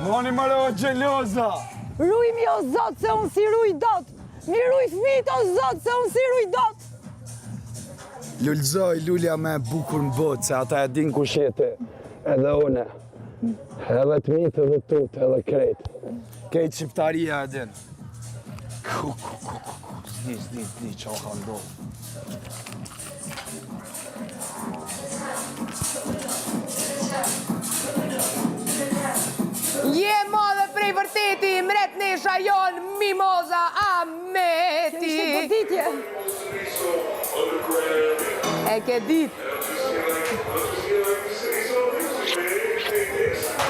Moni më rëvo gjeloza. Ruj mi o zot se unë si ruj dot. Mi ruj fmit o zot se unë si ruj dot. Lullzoj lulja me bukur në botë, se ata e din kush jete. Edhe une. Edhe të mitë edhe tute edhe kretë. Kejtë shqiptaria e din. S'di, qa ka ndohë. Je madhe prej vërteti, mret nesha jon Mimoza Ameti. Ishte goditje. E ke dit.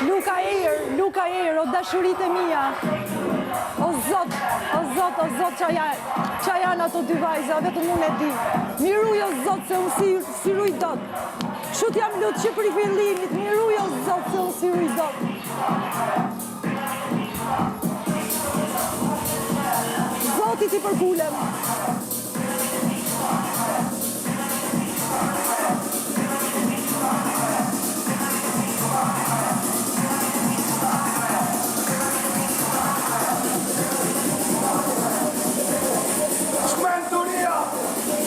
Luka Eir, o dashurit e mia. O zot, qa janë ato dy vajza, vetëm unë e di. Miruj o zot se unë si ruj dot. Shut jam lutë që për i fillimit, miruj o zot se unë si ruj dot. Zotit i përkulem. Shmenduria,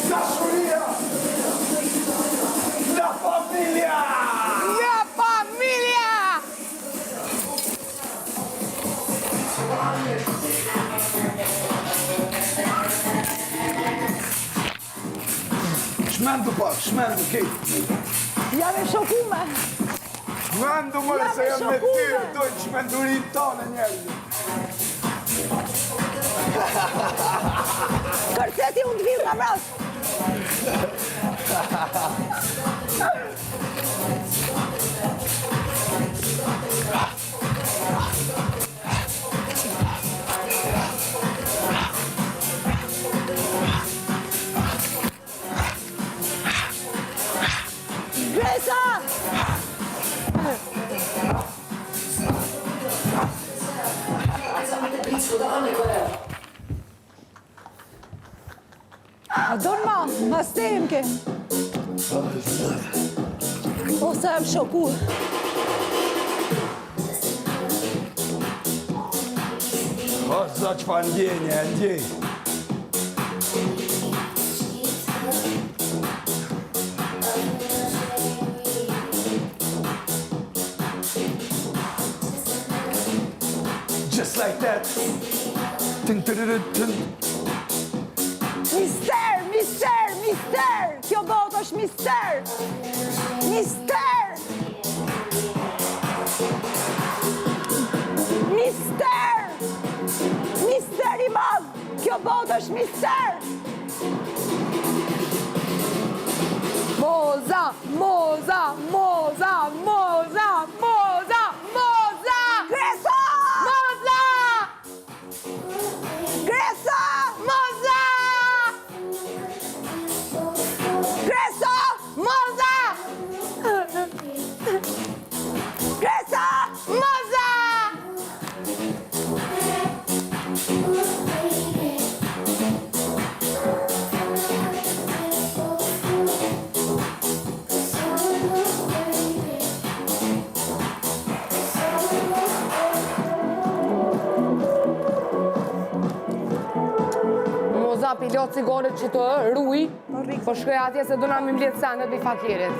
dashuria, la familia! La familia! Shmendu, kej. Jam e shokume. Shmendu mërë se jam me ty, dojtë shmendurit tonë njerëzit. Kërceti unë të vinë nga mras. Gresa! A donë ma stejmë ke. O, sa jam shoku. O, sa që pa ndjenje, ndjenj. Just like that. Tën, tërërë, tën. Mister! Kjo bot është mister! Mister! Mister i madh! Kjo bot është mister! Moza! Gresa! Moza! Gresa! Moza! Gresa! Moza! Gresa! Moza! Moza, pilot cigaret që të ruj, po shkoj atje se do na mi mbledh sandet me fakiret.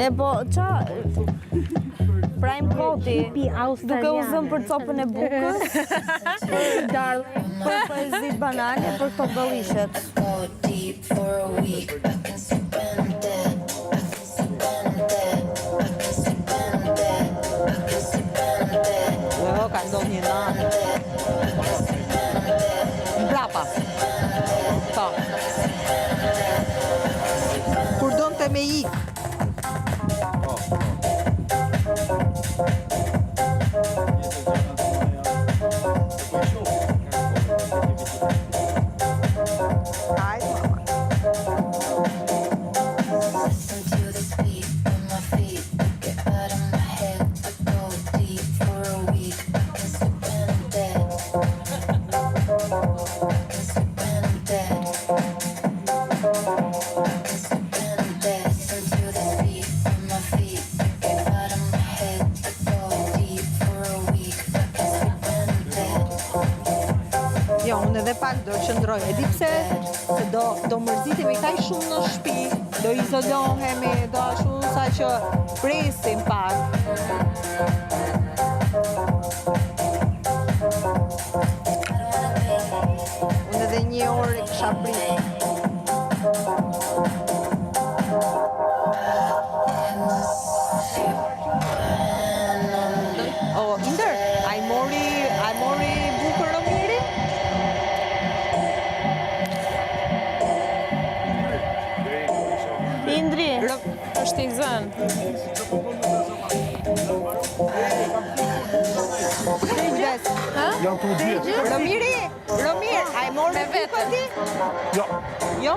E po, qa? Prime Koti, duke u zëmë për copën e bukës, për poezit banane, për këto gëllishet. Ka ndodhë një nanë. Mbrapa. Po. Kur donte me ikë. Jo, unë edhe pak do qëndroj, e di pse, se do mërzitemi kaj shumë në shtëpi, do izolohemi, do ashtu sa që presim pak. Unë edhe një orë e kisha prit. O, Inder, a i mori bukër Romiri? Indri, është i zënë. Janë të gjithë. Romiri, a i mori bukër ti? Jo, Jo?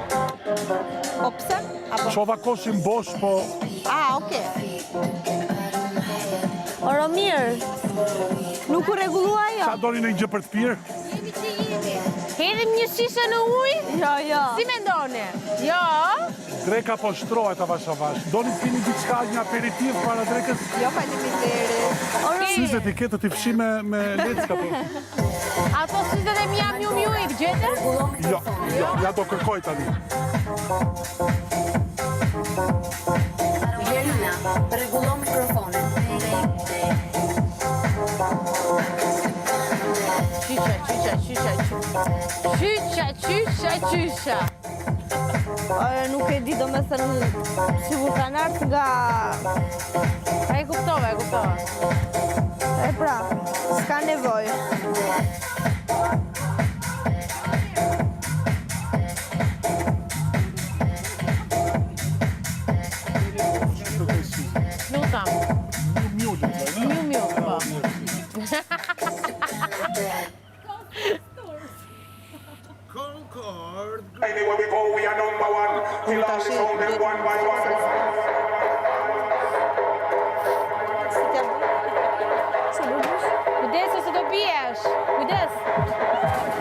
Po pse? Apo? qova kosin bosh, po Oke. o Romir, nuk u regulua jo? sa doni në një gjë për të pirë? Hedhim një shishe në ujë? Jo. Si mendoni? Jo? Dreka po shtrohet avash avash. Doni të pini diçka, një aperitiv para drekës? Jo, faleminderit. Syze etiketët i fshi me lecka, po. Ato syzet e mia mju i gjete? Jo, ja do kërkoj tani. Jelena, rregullon mikrofonin. Qysha. Nuk e di do me thënë si vulkanart nga... E kuptova. E pra, s'ka nevoj. Lutam. Miu, po. Anywhere we go, we are number one. Till all is home, them one by one. Kujdes ose do biesh. Kujdes.